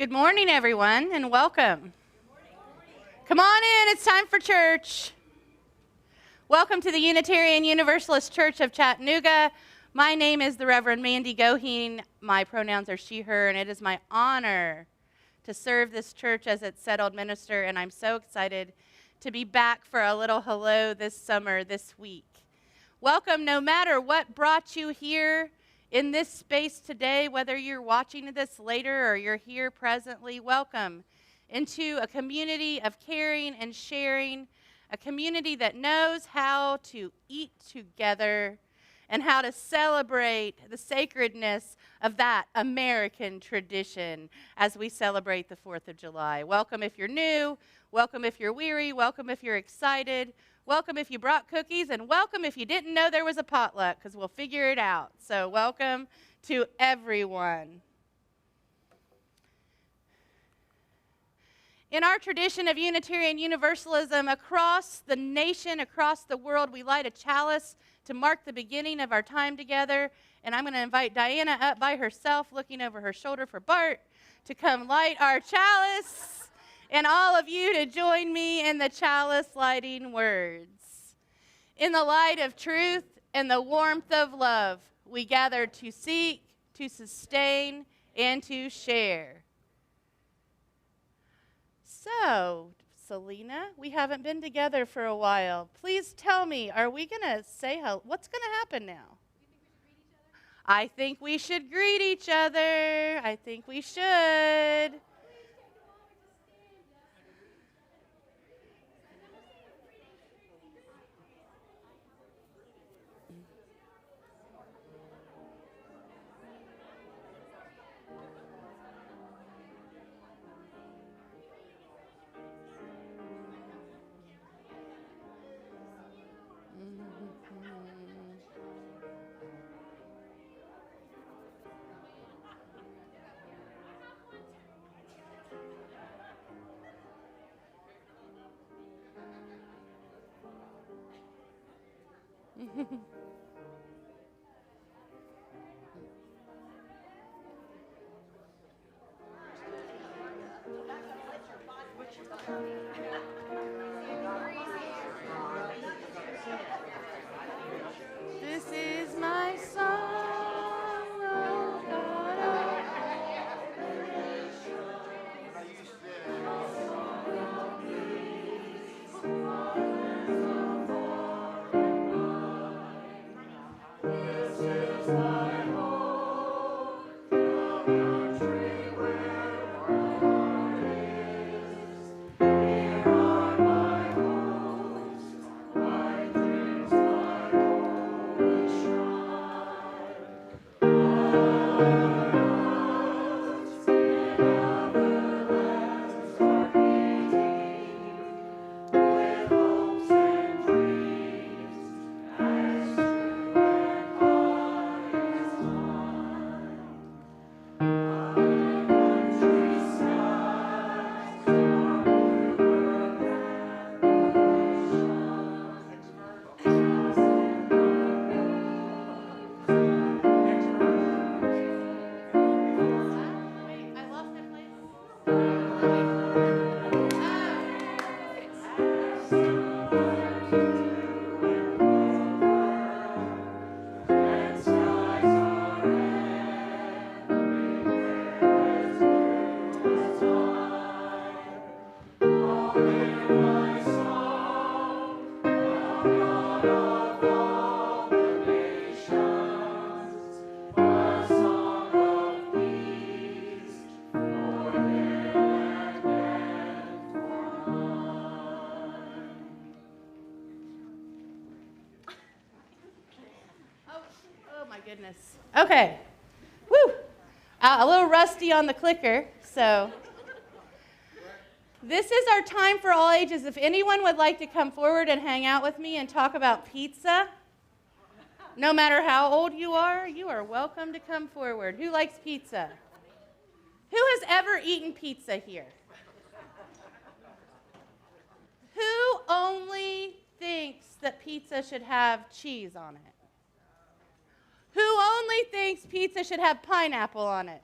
Good morning, everyone, and welcome. Come on in, it's time for church. Welcome to the Unitarian Universalist Church of Chattanooga. My name is the Reverend Mandy Goheen. My pronouns are she, her, and it is my honor to serve this church as its settled minister, and I'm so excited to be back for a little hello this summer, this week. Welcome, no matter what brought you here in this space today, whether you're watching this later or you're here presently, welcome into a community of caring and sharing, a community that knows how to eat together and how to celebrate the sacredness of that American tradition as we celebrate the 4th of July. Welcome if you're new, welcome if you're weary, welcome if you're excited, welcome if you brought cookies, and welcome if you didn't know there was a potluck, because we'll figure it out. So welcome to everyone. In our tradition of Unitarian Universalism, across the nation, across the world, we light a chalice to mark the beginning of our time together. And I'm going to invite Diana up by herself, looking over her shoulder for Bart, to come light our chalice. And all of you to join me in the chalice lighting words. In the light of truth and the warmth of love, we gather to seek, to sustain, and to share. So, Selena, we haven't been together for a while. Please tell me, are we going to say hello? What's going to happen now? I think we should greet each other. I think we should. This is my song, oh God, This is my hope, the country where my heart is. Here are my hopes, my dreams, my holy shrine. Once in other lands are beating, with hopes and dreams as true and high as mine. My country skies are bluer than the ocean. Just in the Wait, I lost my place. And skies are everywhere as blue as mine. Oh, hear my song, the God of all the nations, a song of peace for them and for mine. Oh my goodness. Okay. Woo! A little rusty on the clicker, so. This is our time for all ages. If anyone would like to come forward and hang out with me and talk about pizza, no matter how old you are welcome to come forward. Who likes pizza? Who has ever eaten pizza here? Who only thinks that pizza should have cheese on it? Who only thinks pizza should have pineapple on it?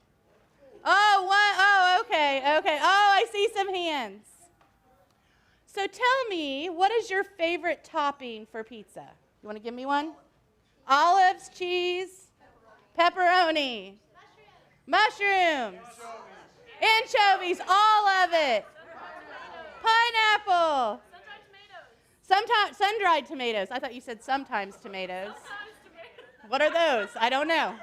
Oh, Okay, okay. Oh, I see some hands. So tell me, what is your favorite topping for pizza? You want to give me one? Olives, cheese, pepperoni, mushrooms, anchovies, all of it. Pineapple. Sometimes sun-dried tomatoes. I thought you said sometimes tomatoes. What are those? I don't know.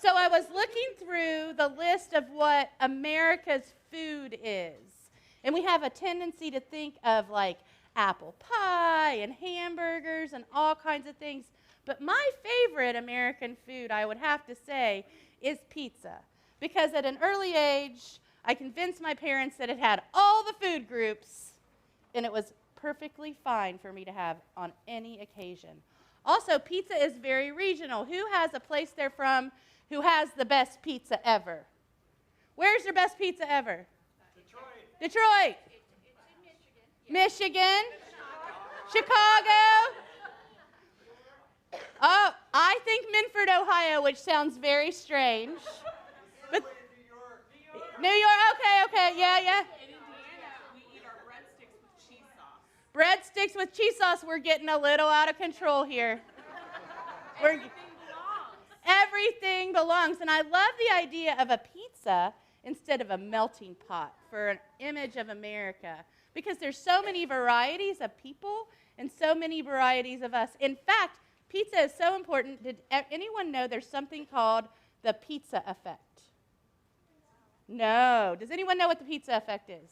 So I was looking through the list of what America's food is. And we have a tendency to think of like apple pie and hamburgers and all kinds of things. But my favorite American food, I would have to say, is pizza. Because at an early age, I convinced my parents that it had all the food groups, and it was perfectly fine for me to have on any occasion. Also, pizza is very regional. Who has a place they're from who has the best pizza ever? Where's your best pizza ever? Detroit. It's in Michigan. Chicago. Oh, I think Minford, Ohio, which sounds very strange. But New York. Okay, yeah. In Indiana, we eat our breadsticks with cheese sauce. Breadsticks with cheese sauce, we're getting a little out of control here. Everything belongs. And I love the idea of a pizza instead of a melting pot for an image of America. Because there's so many varieties of people and so many varieties of us. In fact, pizza is so important. Did anyone know there's something called the pizza effect? No. Does anyone know what the pizza effect is?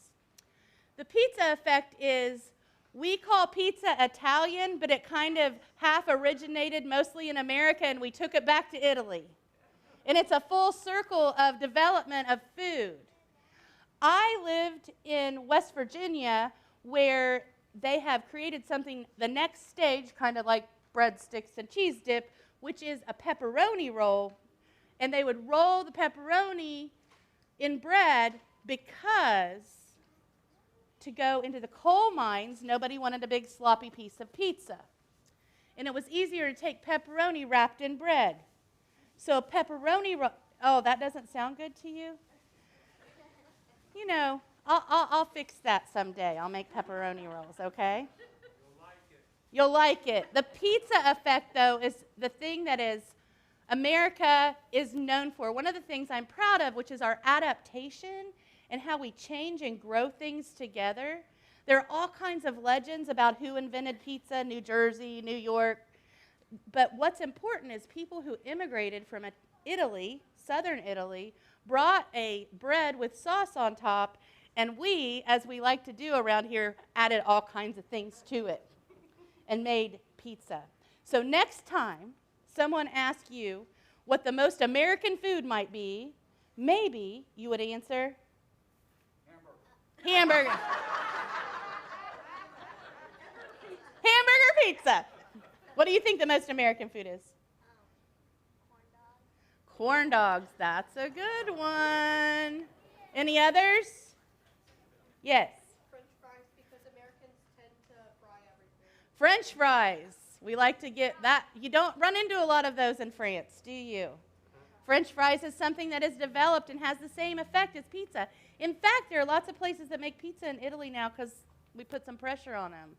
The pizza effect is, we call pizza Italian, but it kind of half originated mostly in America, and we took it back to Italy. And it's a full circle of development of food. I lived in West Virginia where they have created something, the next stage, kind of like breadsticks and cheese dip, which is a pepperoni roll. And they would roll the pepperoni in bread because to go into the coal mines, nobody wanted a big sloppy piece of pizza. And it was easier to take pepperoni wrapped in bread. So pepperoni roll, oh, that doesn't sound good to you? You know, I'll fix that someday. I'll make pepperoni rolls, okay? You'll like it. The pizza effect, though, is the thing that is America is known for. One of the things I'm proud of, which is our adaptation and how we change and grow things together. There are all kinds of legends about who invented pizza, New Jersey, New York. But what's important is people who immigrated from Italy, southern Italy, brought a bread with sauce on top, and we, as we like to do around here, added all kinds of things to it and made pizza. So next time someone asks you what the most American food might be, maybe you would answer hamburger. Hamburger pizza. What do you think the most American food is? Corn dogs. That's a good one. Any others? Yes. French fries, because Americans tend to fry everything. French fries. We like to get that. You don't run into a lot of those in France, do you? French fries is something that is developed and has the same effect as pizza. In fact, there are lots of places that make pizza in Italy now because we put some pressure on them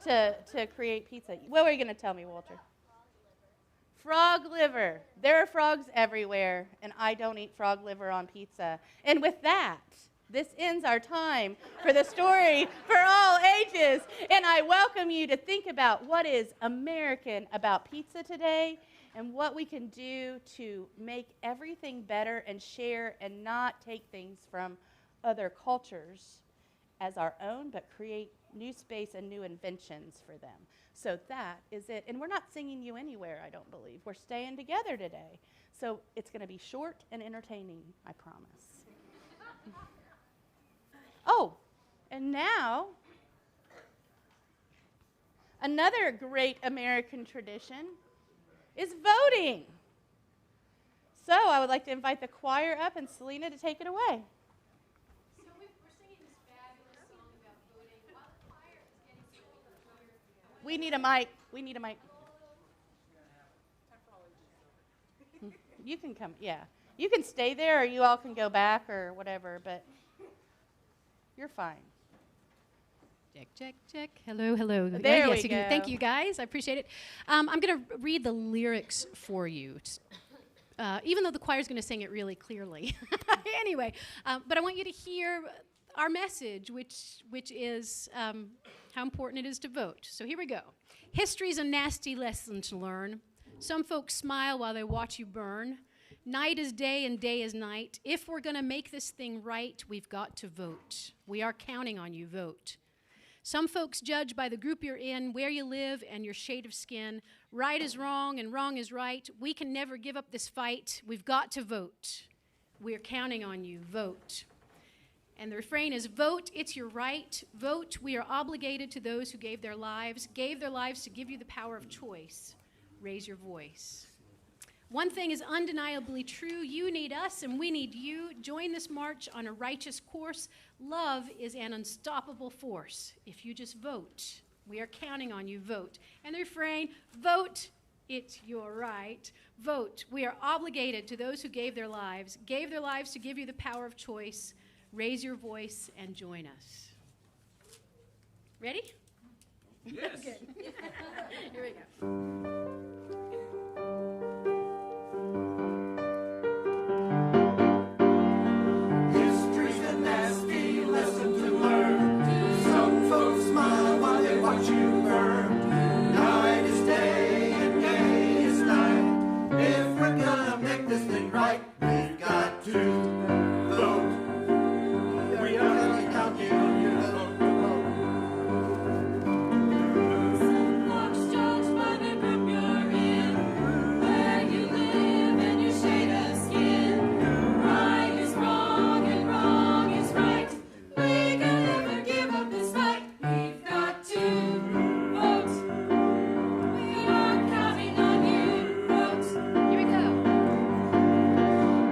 to create pizza. What were you going to tell me, Walter? Frog liver. There are frogs everywhere, and I don't eat frog liver on pizza. And with that, this ends our time for the story for all ages. And I welcome you to think about what is American about pizza today and what we can do to make everything better and share and not take things from other cultures as our own, but create new space and new inventions for them. So that is it. And we're not singing you anywhere, I don't believe. We're staying together today. So it's going to be short and entertaining, I promise. Oh, and now, another great American tradition is voting. So I would like to invite the choir up and Selena to take it away. So we're singing this fabulous song about voting while the choir is getting so We need a mic. We need a mic. You can come, yeah. You can stay there or you all can go back or whatever, but you're fine. Check, check, check. Hello, hello. There we you go. Thank you, guys. I appreciate it. I'm going to read the lyrics for you, even though the choir's going to sing it really clearly. Anyway, but I want you to hear our message, which is how important it is to vote. So here we go. History's a nasty lesson to learn. Some folks smile while they watch you burn. Night is day and day is night. If we're going to make this thing right, we've got to vote. We are counting on you, vote. Some folks judge by the group you're in, where you live, and your shade of skin. Right is wrong and wrong is right. We can never give up this fight. We've got to vote. We're counting on you, vote. And the refrain is, vote, it's your right. Vote, we are obligated to those who gave their lives to give you the power of choice. Raise your voice. One thing is undeniably true. You need us and we need you. Join this march on a righteous course. Love is an unstoppable force. If you just vote, we are counting on you, vote. And the refrain, vote, it's your right. Vote, we are obligated to those who gave their lives to give you the power of choice. Raise your voice and join us. Ready? Yes. Good. Here we go. History's a nasty lesson to learn. Some folks smile while they watch you burn. Night is day and day is night. If we're gonna make this thing right, we've got to vote. We are counting on you, vote. Some folks judge by the group you're in, where you live and your shade of skin. Right is wrong and wrong is right. We can never give up this fight. We've got to vote. We are counting on you, vote. Here we go.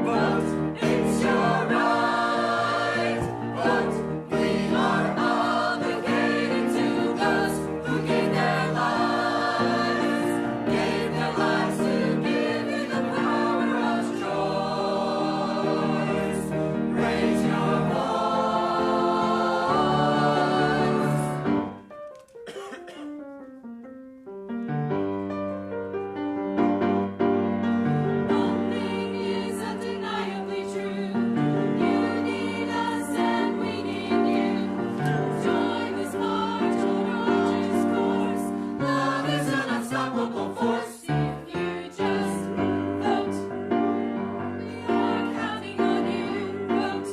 Vote, it's your right. Vote, we are obligated to those who gave their lives to give you the power of choice. Raise your One thing is undeniably true. You need us and we need you. Join this march on a righteous course. Love is an unstoppable force. If you just vote, we are counting on you. Vote.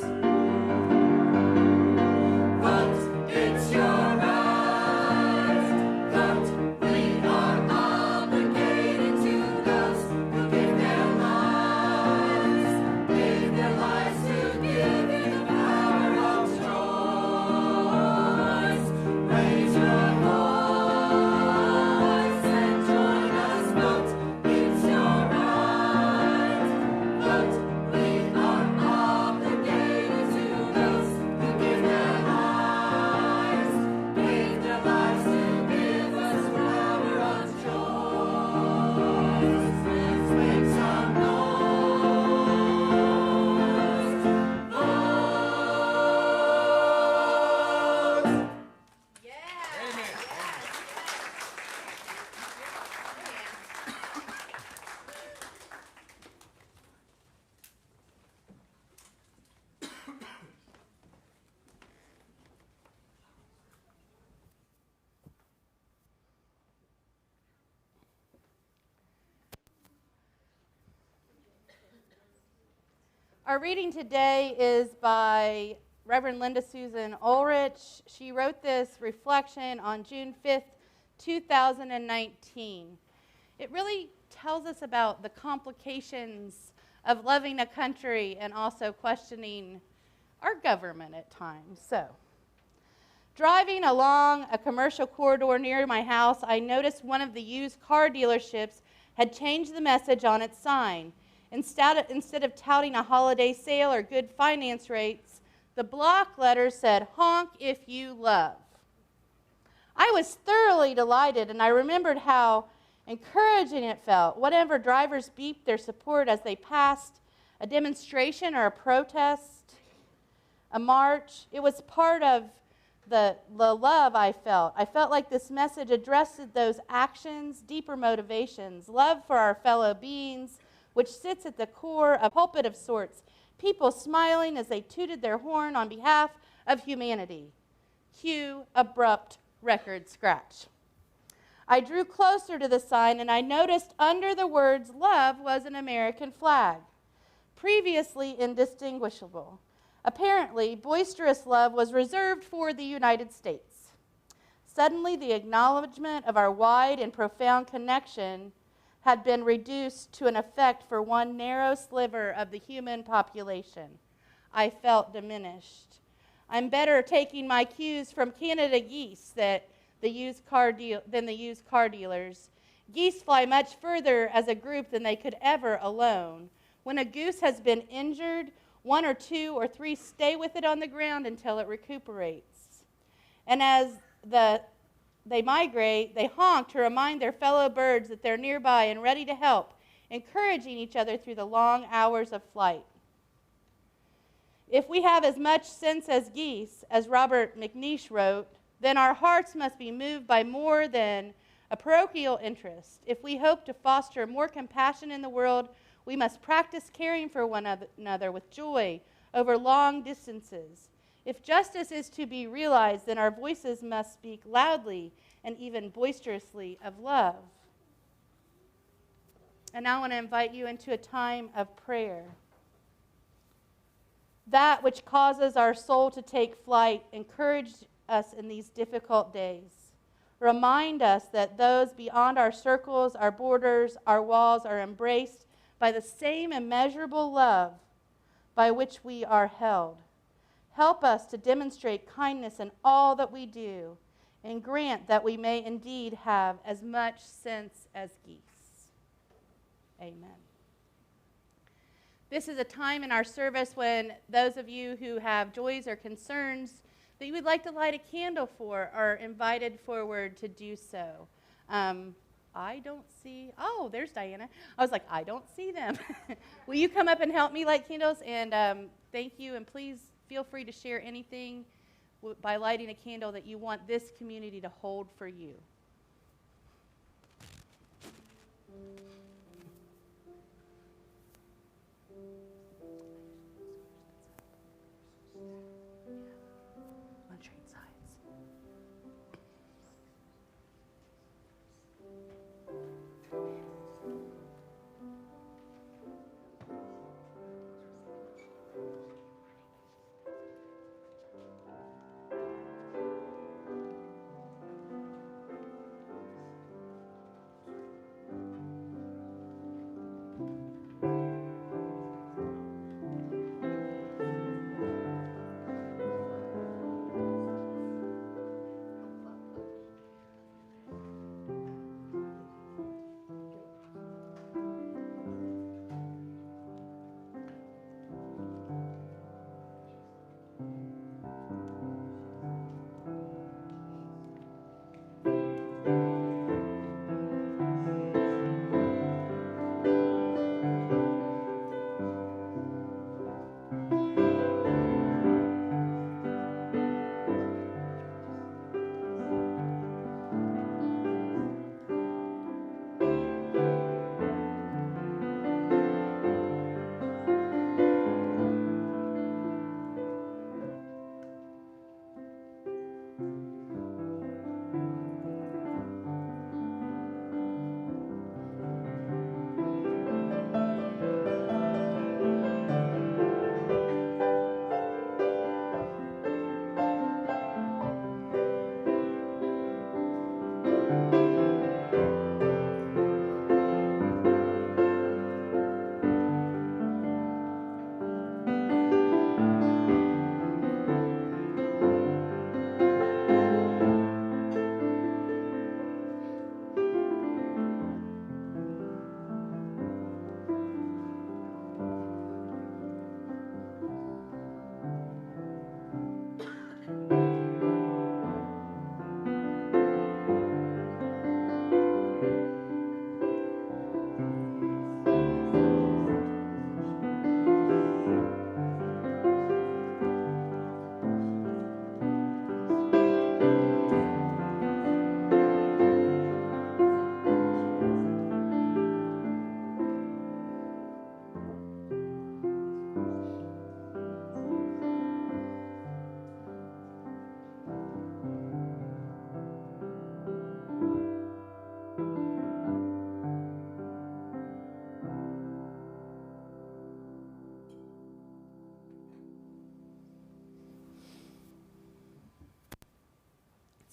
vote, it's your right. Vote, we are obligated to those who gave their lives to give you the power of choice. Raise your voice and join us. Vote, it's your right. Vote, we are obligated to those who gave their lives to give us the power of choice. Let's make some noise. Vote. Our reading today is by Reverend Linda Susan Ulrich. She wrote this reflection on June 5th, 2019. It really tells us about the complications of loving a country and also questioning our government at times. So, driving along a commercial corridor near my house, I noticed one of the used car dealerships had changed the message on its sign. Instead of touting a holiday sale or good finance rates, the block letters said, "Honk if you love." I was thoroughly delighted, and I remembered how encouraging it felt. Whatever drivers beeped their support as they passed, a demonstration or a protest, a march. It was part of the love I felt. I felt like this message addressed those actions, deeper motivations, love for our fellow beings, which sits at the core of a pulpit of sorts, people smiling as they tooted their horn on behalf of humanity. Cue abrupt record scratch. I drew closer to the sign and I noticed under the words love was an American flag, previously indistinguishable. Apparently, boisterous love was reserved for the United States. Suddenly, the acknowledgement of our wide and profound connection had been reduced to an effect for one narrow sliver of the human population. I felt diminished. I'm better taking my cues from Canada geese than the used car dealers. Geese fly much further as a group than they could ever alone. When a goose has been injured, 1 or 2 or 3 stay with it on the ground until it recuperates. And as they migrate, they honk to remind their fellow birds that they're nearby and ready to help, encouraging each other through the long hours of flight. If we have as much sense as geese, as Robert McNeish wrote, then our hearts must be moved by more than a parochial interest. If we hope to foster more compassion in the world, we must practice caring for one another with joy over long distances. If justice is to be realized, then our voices must speak loudly and even boisterously of love. And now I want to invite you into a time of prayer. That which causes our soul to take flight, encourage us in these difficult days. Remind us that those beyond our circles, our borders, our walls are embraced by the same immeasurable love by which we are held. Help us to demonstrate kindness in all that we do, and grant that we may indeed have as much sense as geese. Amen. This is a time in our service when those of you who have joys or concerns that you would like to light a candle for are invited forward to do so. I don't see, oh, there's Diana. I was like, I don't see them. Will you come up and help me light candles? And thank you, and please feel free to share anything by lighting a candle that you want this community to hold for you. On trade sides.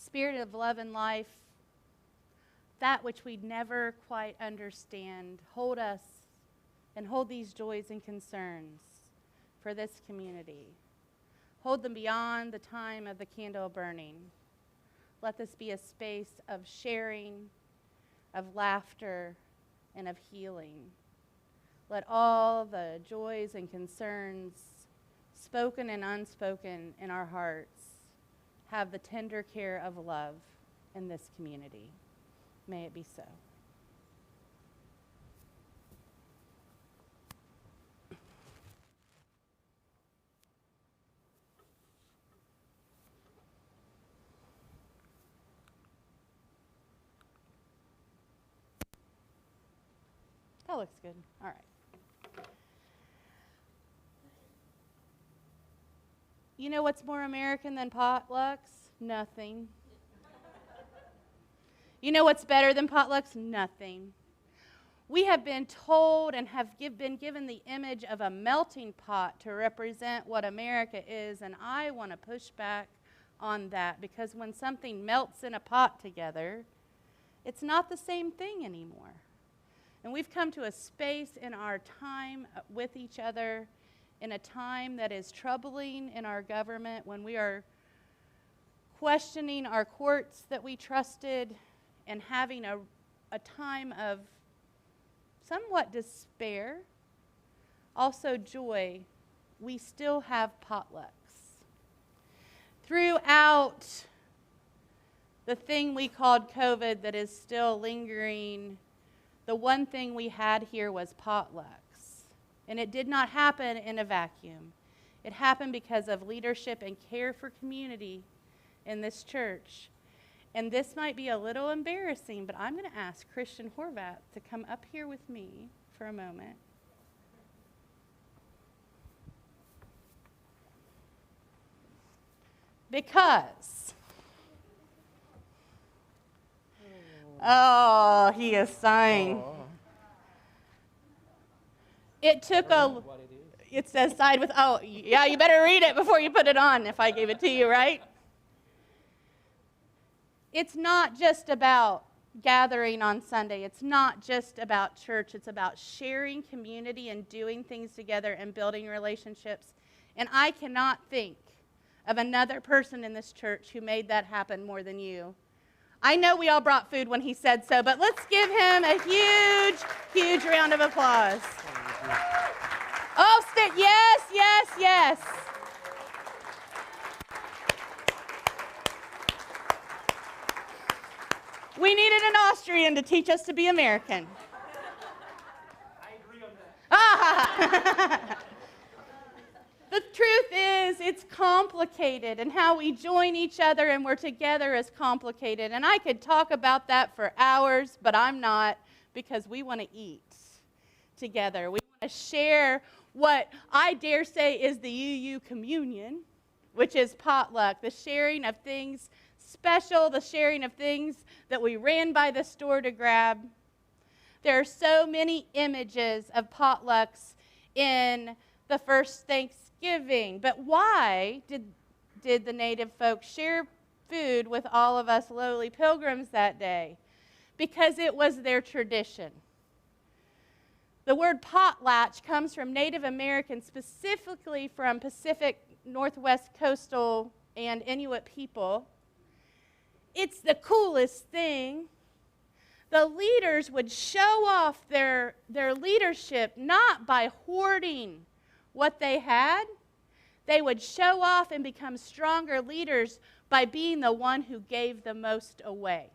Spirit of love and life, that which we'd never quite understand, hold us and hold these joys and concerns for this community. Hold them beyond the time of the candle burning. Let this be a space of sharing, of laughter, and of healing. Let all the joys and concerns, spoken and unspoken in our hearts, have the tender care of love in this community. May it be so. That looks good. All right. You know what's more American than potlucks? Nothing. You know what's better than potlucks? Nothing. We have been told and have been given the image of a melting pot to represent what America is, and I want to push back on that, because when something melts in a pot together, it's not the same thing anymore. And we've come to a space in our time with each other, in a time that is troubling in our government, when we are questioning our courts that we trusted and having a time of somewhat despair, also joy. We still have potlucks. Throughout the thing we called COVID that is still lingering, the one thing we had here was potlucks. And it did not happen in a vacuum. It happened because of leadership and care for community in this church. And this might be a little embarrassing, but I'm going to ask Christian Horvath to come up here with me for a moment. Because, oh, he is sighing. It took it says side with, oh, yeah, you better read it before you put it on if I gave it to you, right? It's not just about gathering on Sunday. It's not just about church. It's about sharing community and doing things together and building relationships. And I cannot think of another person in this church who made that happen more than you. I know we all brought food when he said so, but let's give him a huge, huge round of applause. Oh, yes, yes, yes. We needed an Austrian to teach us to be American. I agree on that. The truth is, it's complicated, and how we join each other and we're together is complicated. And I could talk about that for hours, but I'm not, because we want to eat together. We want to share what I dare say is the UU communion, which is potluck, the sharing of things special, the sharing of things that we ran by the store to grab. There are so many images of potlucks in the first Thanksgiving. But why did the native folks share food with all of us lowly pilgrims that day? Because it was their tradition. The word potlatch comes from Native Americans, specifically from Pacific Northwest coastal and Inuit people. It's the coolest thing. The leaders would show off their leadership not by hoarding what they had. They would show off and become stronger leaders by being the one who gave the most away.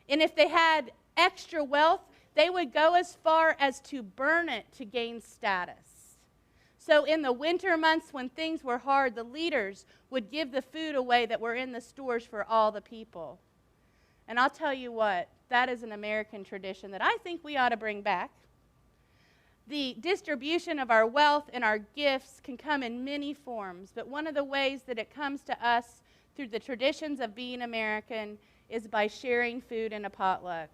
And if they had extra wealth, they would go as far as to burn it to gain status. So in the winter months when things were hard, the leaders would give the food away that were in the stores for all the people. And I'll tell you what, that is an American tradition that I think we ought to bring back. The distribution of our wealth and our gifts can come in many forms, but one of the ways that it comes to us through the traditions of being American is by sharing food in a potluck.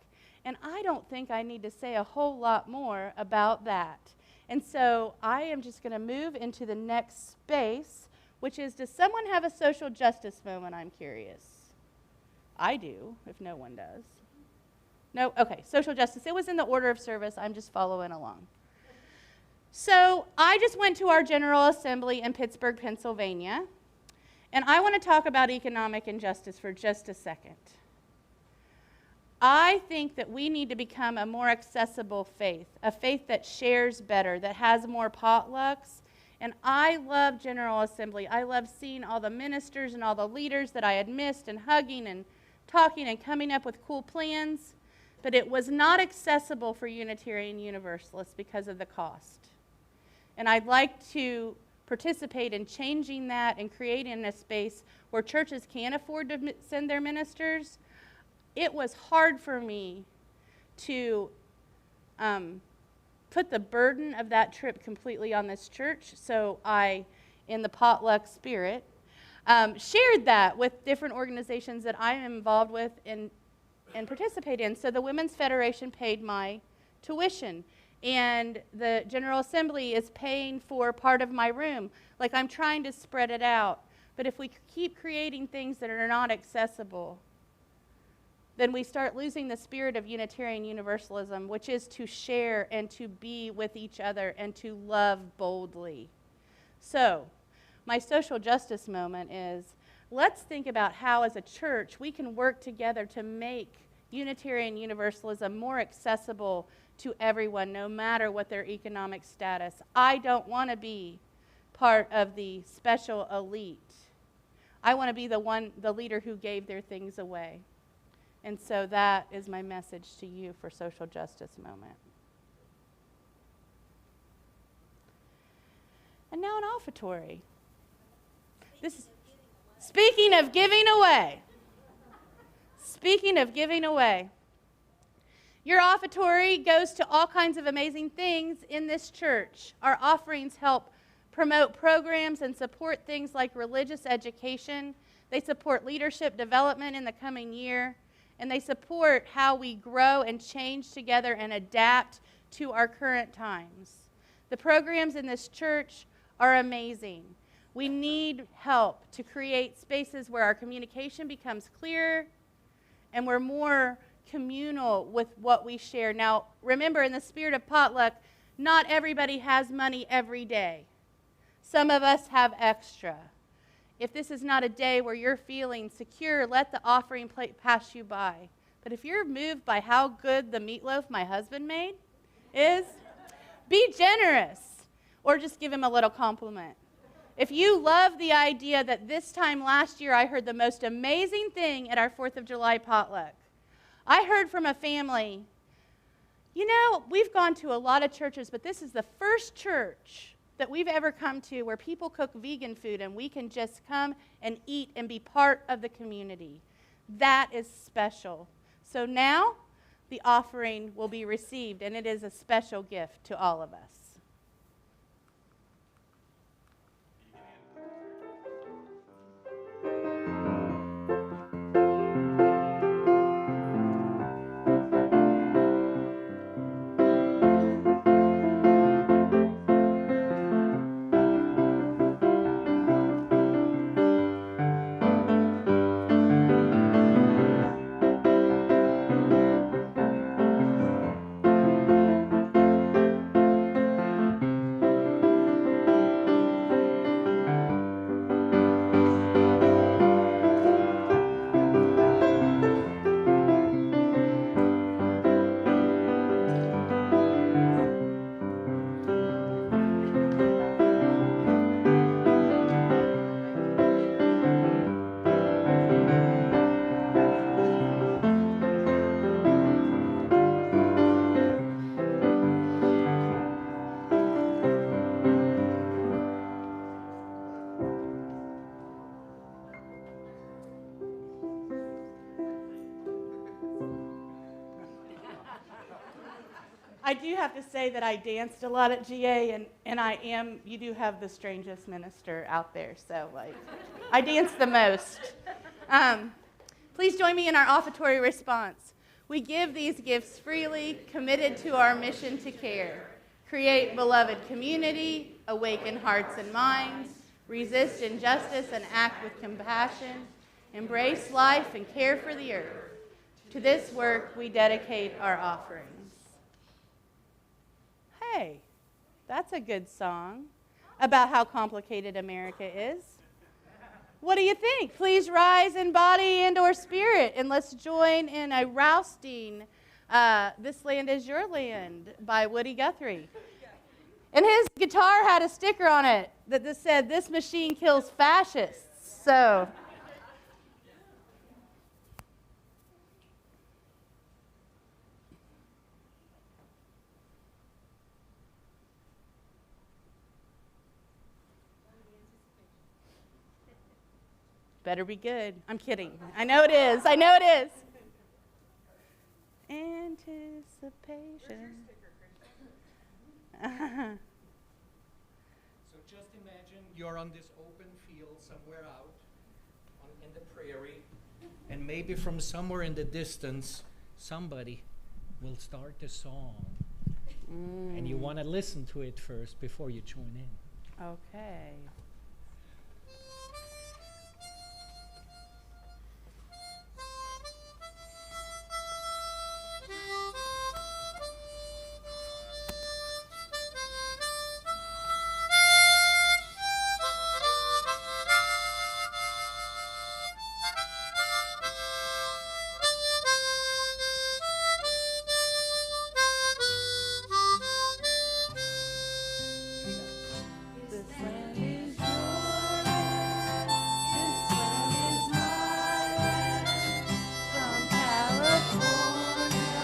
And I don't think I need to say a whole lot more about that. And so I am just going to move into the next space, which is, does someone have a social justice moment? I'm curious. I do, if no one does. No? Okay, social justice. It was in the order of service. I'm just following along. So I just went to our General Assembly in Pittsburgh, Pennsylvania, and I want to talk about economic injustice for just a second. I think that we need to become a more accessible faith, a faith that shares better, that has more potlucks. And I love General Assembly. I love seeing all the ministers and all the leaders that I had missed and hugging and talking and coming up with cool plans. But it was not accessible for Unitarian Universalists because of the cost. And I'd like to participate in changing that and creating a space where churches can afford to send their ministers. It was hard for me to put the burden of that trip completely on this church, so I, in the potluck spirit, shared that with different organizations that I am involved with and participate in. So the Women's Federation paid my tuition, and the General Assembly is paying for part of my room. Like, I'm trying to spread it out. But if we keep creating things that are not accessible, then we start losing the spirit of Unitarian Universalism, which is to share and to be with each other and to love boldly. So, my social justice moment is, let's think about how as a church we can work together to make Unitarian Universalism more accessible to everyone, no matter what their economic status. I don't want to be part of the special elite. I want to be the leader who gave their things away. And so that is my message to you for Social Justice Moment. And now an offertory. This is speaking of giving away. Speaking of giving away. Your offertory goes to all kinds of amazing things in this church. Our offerings help promote programs and support things like religious education. They support leadership development in the coming year. And they support how we grow and change together and adapt to our current times. The programs in this church are amazing. We need help to create spaces where our communication becomes clearer and we're more communal with what we share. Now, remember, in the spirit of potluck, not everybody has money every day. Some of us have extra. If this is not a day where you're feeling secure, let the offering plate pass you by. But if you're moved by how good the meatloaf my husband made is, be generous or just give him a little compliment. If you love the idea that this time last year I heard the most amazing thing at our 4th of July potluck, I heard from a family, you know, we've gone to a lot of churches, but this is the first church that we've ever come to where people cook vegan food and we can just come and eat and be part of the community. That is special. So now the offering will be received, and it is a special gift to all of us. I do have to say that I danced a lot at GA, and you do have the strangest minister out there, so I dance the most. Please join me in our offertory response. We give these gifts freely, committed to our mission to care, create beloved community, awaken hearts and minds, resist injustice and act with compassion, embrace life, and care for the earth. To this work, we dedicate our offerings. Hey, that's a good song about how complicated America is. What do you think? Please rise in body and or spirit, and let's join in a rousting This Land Is Your Land by Woody Guthrie. And his guitar had a sticker on it that just said, "This machine kills fascists." So better be good. I'm kidding. I know it is. I know it is. Anticipation. So just imagine you're on this open field somewhere out in the prairie, and maybe from somewhere in the distance, somebody will start a song. And you want to listen to it first before you join in. Okay. This land is your land. This land is my land. From California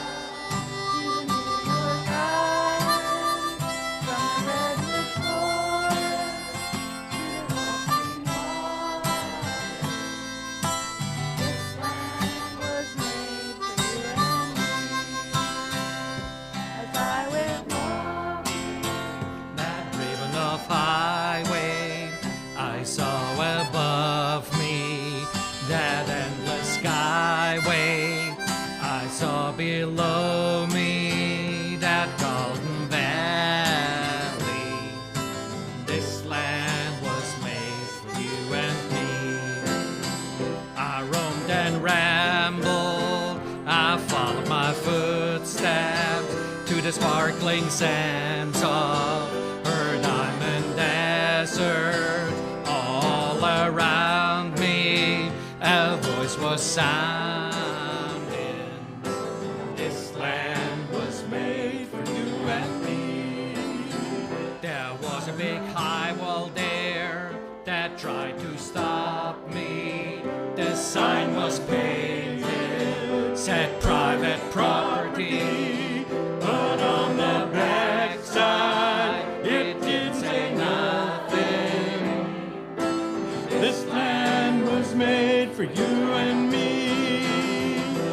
to the New York Island, from the redwood forest to the rocky water. This land was made for you and me. As I went walking. That ribbon of highway I saw above me, that endless skyway I saw below me, that golden valley. This land was made for you and me. I roamed and rambled, I followed my footsteps to the sparkling sands of her diamond desert. All around me a voice was sounding. This land was made for you and me. There was a big high wall there that tried to stop me. The sign was painted, said private property, but on the backside it did say nothing. This land was made for you and me.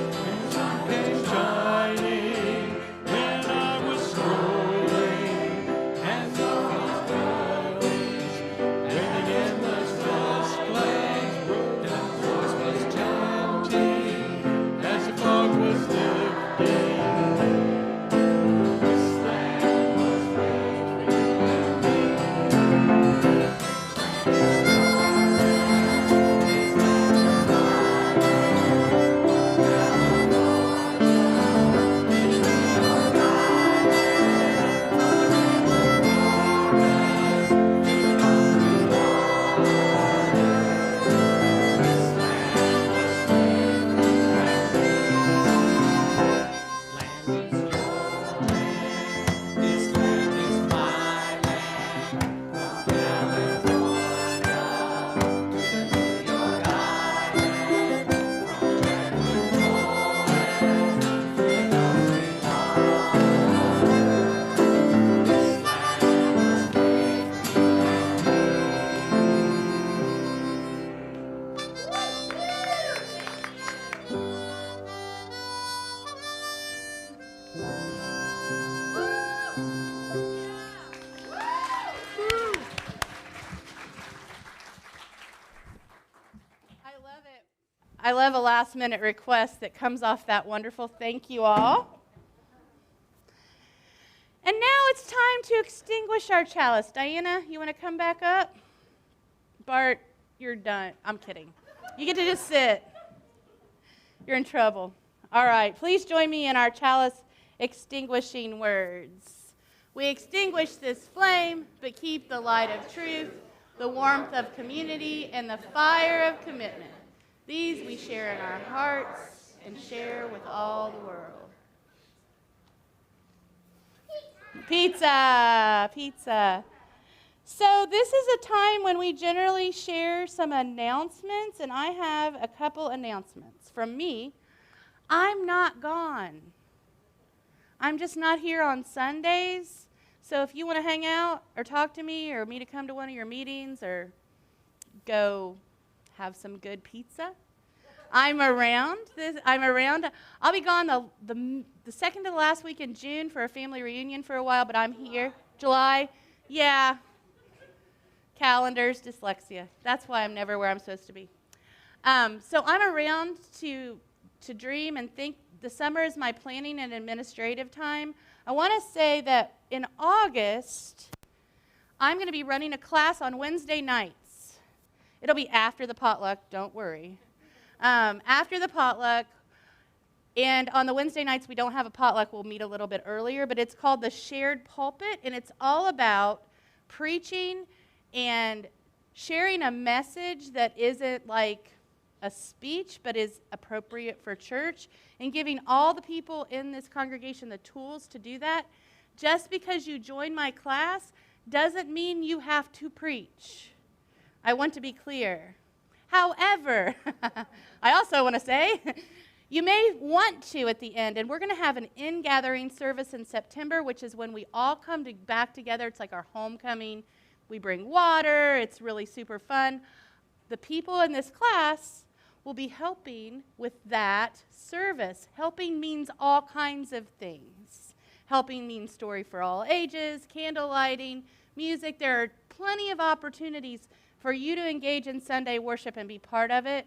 The sun came shining when I was strolling, and the valleys waving in the dust clouds. The voice was chanting as the fog was lifting. This land was made for you and me. This land is my land. From California to the New York Island, from redwood forest to the lovely water. This land was made for you I love it. I love a last minute request that comes off that wonderful thank you all. And now it's time to extinguish our chalice. Diana, you want to come back up? Bart, you're done. I'm kidding. You get to just sit. You're in trouble. All right, please join me in our chalice extinguishing words. We extinguish this flame, but keep the light of truth, the warmth of community, and the fire of commitment. These we share in our hearts and share with all the world. Pizza, pizza. So this is a time when we generally share some announcements, and I have a couple announcements. From me, I'm not gone. I'm just not here on Sundays. So if you want to hang out or talk to me or me to come to one of your meetings or go have some good pizza, I'm around. I'll be gone the second to the last week in June for a family reunion for a while, but I'm here. July, yeah. Calendars, dyslexia. That's why I'm never where I'm supposed to be. So I'm around to dream and think. The summer is my planning and administrative time. I want to say that in August, I'm going to be running a class on Wednesday nights. It'll be after the potluck, don't worry. After the potluck, and on the Wednesday nights we don't have a potluck, we'll meet a little bit earlier, but it's called the Shared Pulpit, and it's all about preaching and sharing a message that isn't like a speech, but is appropriate for church, and giving all the people in this congregation the tools to do that. Just because you join my class doesn't mean you have to preach. I want to be clear. However, I also want to say, you may want to at the end, and we're going to have an in-gathering service in September, which is when we all come back together. It's like our homecoming. We bring water. It's really super fun. The people in this class will be helping with that service. Helping means all kinds of things. Helping means story for all ages, candle lighting, music. There are plenty of opportunities for you to engage in Sunday worship and be part of it.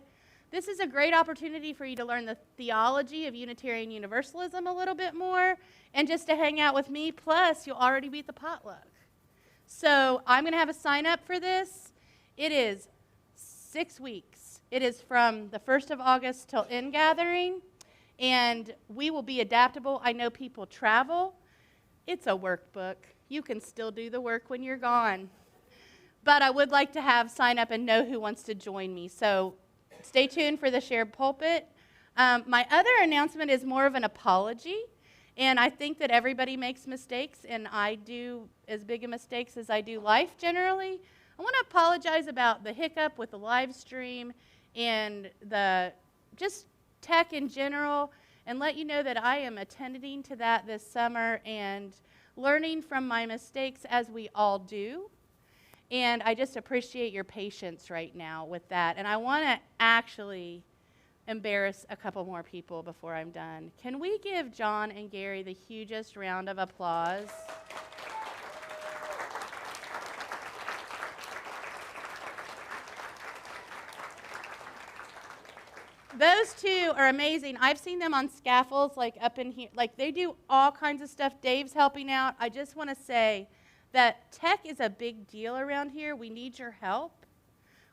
This is a great opportunity for you to learn the theology of Unitarian Universalism a little bit more and just to hang out with me. Plus, you'll already be at the potluck. So I'm going to have a sign up for this. It is 6 weeks. It is from the 1st of August till in-gathering, and we will be adaptable. I know people travel. It's a workbook. You can still do the work when you're gone. But I would like to have sign up and know who wants to join me. So stay tuned for the Shared Pulpit. My other announcement is more of an apology, and I think that everybody makes mistakes, and I do as big a mistakes as I do life generally. I want to apologize about the hiccup with the live stream and the just tech in general, and let you know that I am attending to that this summer and learning from my mistakes as we all do. And I just appreciate your patience right now with that. And I want to actually embarrass a couple more people before I'm done. Can we give John and Gary the hugest round of applause? Those two are amazing. I've seen them on scaffolds, like up in here. Like, they do all kinds of stuff. Dave's helping out. I just want to say that tech is a big deal around here. We need your help.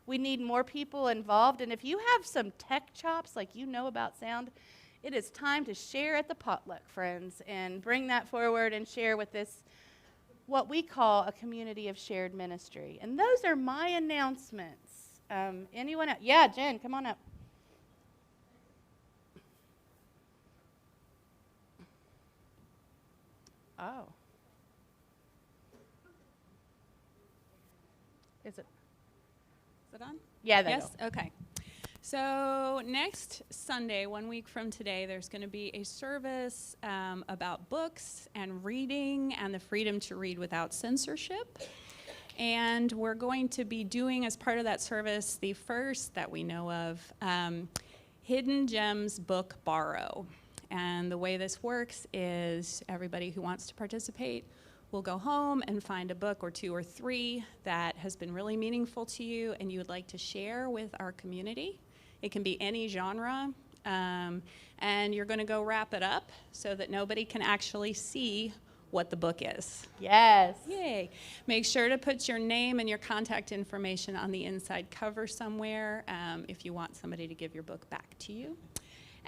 We need more people involved. And if you have some tech chops, like you know about sound, it is time to share at the potluck, friends, and bring that forward and share with this, what we call a community of shared ministry. And those are my announcements. Anyone else? Yeah, Jen, come on up. Oh. Is it on? Yeah, there Yes? Okay. So next Sunday, 1 week from today, there's going to be a service about books and reading and the freedom to read without censorship. And we're going to be doing, as part of that service, the first that we know of, Hidden Gems Book Borrow. And the way this works is everybody who wants to participate will go home and find a book or two or three that has been really meaningful to you and you would like to share with our community. It can be any genre, and you're going to go wrap it up so that nobody can actually see what the book is. Yes. Yay. Make sure to put your name and your contact information on the inside cover somewhere if you want somebody to give your book back to you.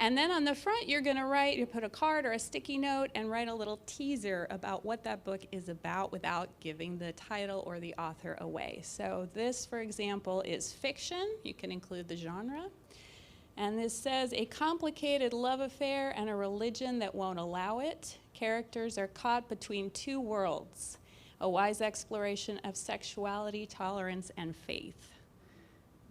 And then on the front, you're going to you put a card or a sticky note and write a little teaser about what that book is about without giving the title or the author away. So this, for example, is fiction. You can include the genre. And this says, a complicated love affair and a religion that won't allow it. Characters are caught between two worlds. A wise exploration of sexuality, tolerance, and faith.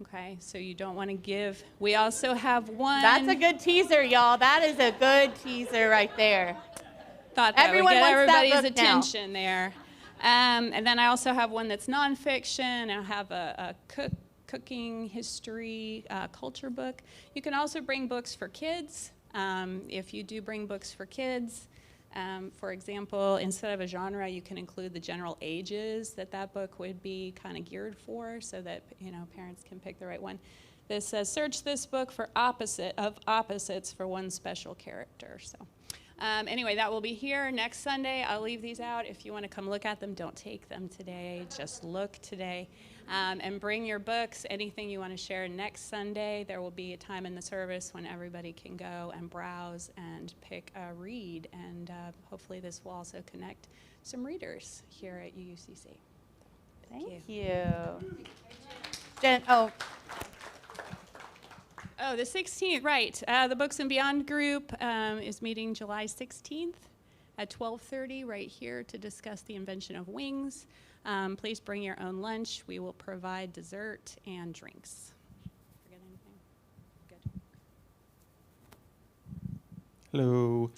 Okay, so you don't want to give. We also have one. That's a good teaser, y'all. That is a good teaser right there. Thought that Everyone would get wants that everybody's book now. attention there. And then I also have one that's nonfiction. I have a cooking history culture book. You can also bring books for kids. If you do bring books for kids, for example, instead of a genre, you can include the general ages that book would be kind of geared for, so that parents can pick the right one. This says, search this book for opposites for one special character. So anyway, that will be here next Sunday. I'll leave these out. If you want to come look at them, don't take them today. Just look today. And bring your books, anything you want to share next Sunday. There will be a time in the service when everybody can go and browse and pick a read. And hopefully this will also connect some readers here at UUCC. Thank you. Jen, oh, the 16th, right. The Books and Beyond group is meeting July 16th at 12:30 right here to discuss the invention of wings. Please bring your own lunch. We will provide dessert and drinks. Forget anything? Good. Hello.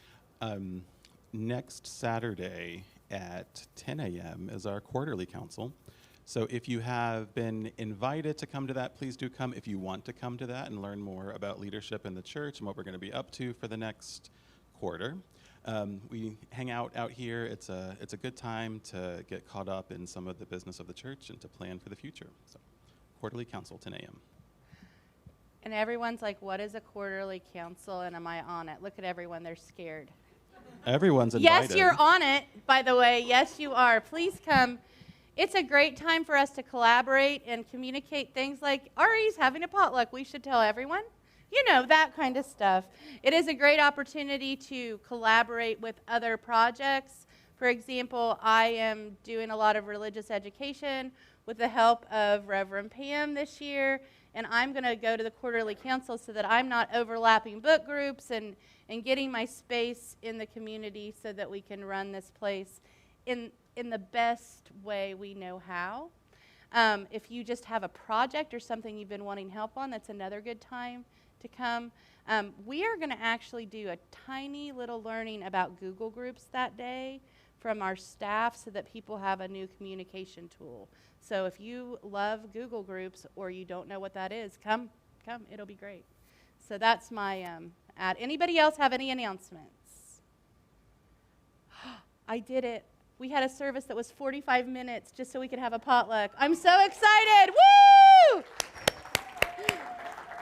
Next Saturday at 10 a.m. is our quarterly council. So if you have been invited to come to that, please do come. If you want to come to that and learn more about leadership in the church and what we're going to be up to for the next quarter. We hang out here. It's a good time to get caught up in some of the business of the church and to plan for the future. So, quarterly council, 10 a.m. and everyone's like, what is a quarterly council, and am I on it? Look at everyone, they're scared. Everyone's invited. Yes, you're on it, by the way. Yes, you are. Please come. It's a great time for us to collaborate and communicate things like, Ari's having a potluck. We should tell everyone. That kind of stuff. It is a great opportunity to collaborate with other projects. For example, I am doing a lot of religious education with the help of Reverend Pam this year, and I'm going to go to the quarterly council so that I'm not overlapping book groups and getting my space in the community so that we can run this place in the best way we know how. If you just have a project or something you've been wanting help on, that's another good time to come. We are going to actually do a tiny little learning about Google Groups that day from our staff so that people have a new communication tool. So if you love Google Groups or you don't know what that is, come. It'll be great. So that's my ad. Anybody else have any announcements? I did it. We had a service that was 45 minutes just so we could have a potluck. I'm so excited. Woo!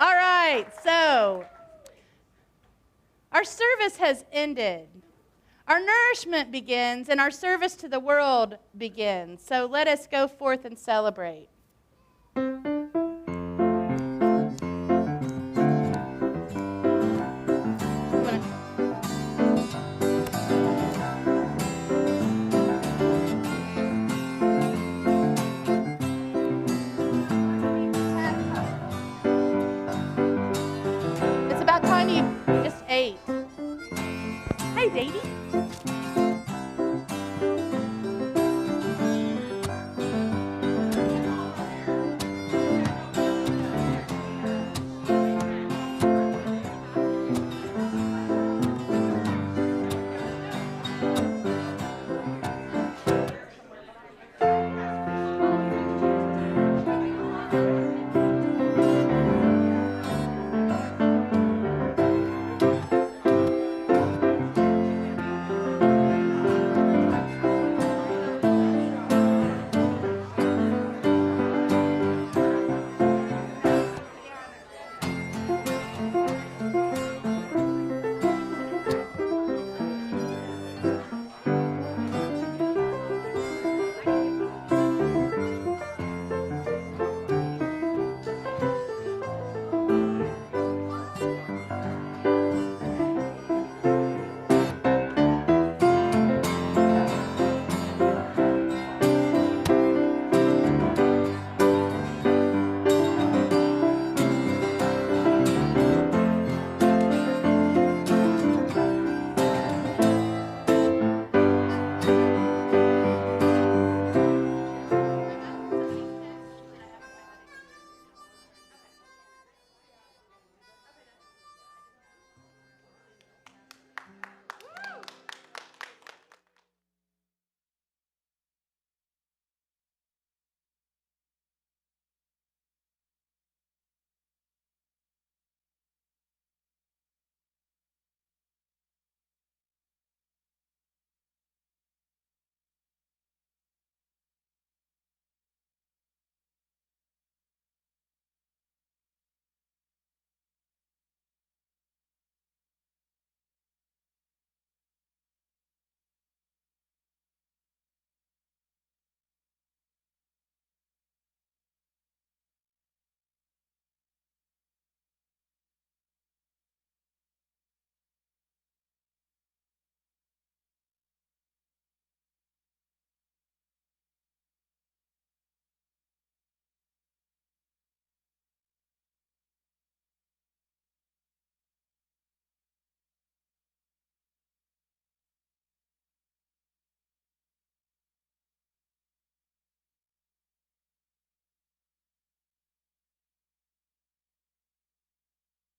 All right, so our service has ended. Our nourishment begins and our service to the world begins. So let us go forth and celebrate. It's about time you just ate. Hey, baby.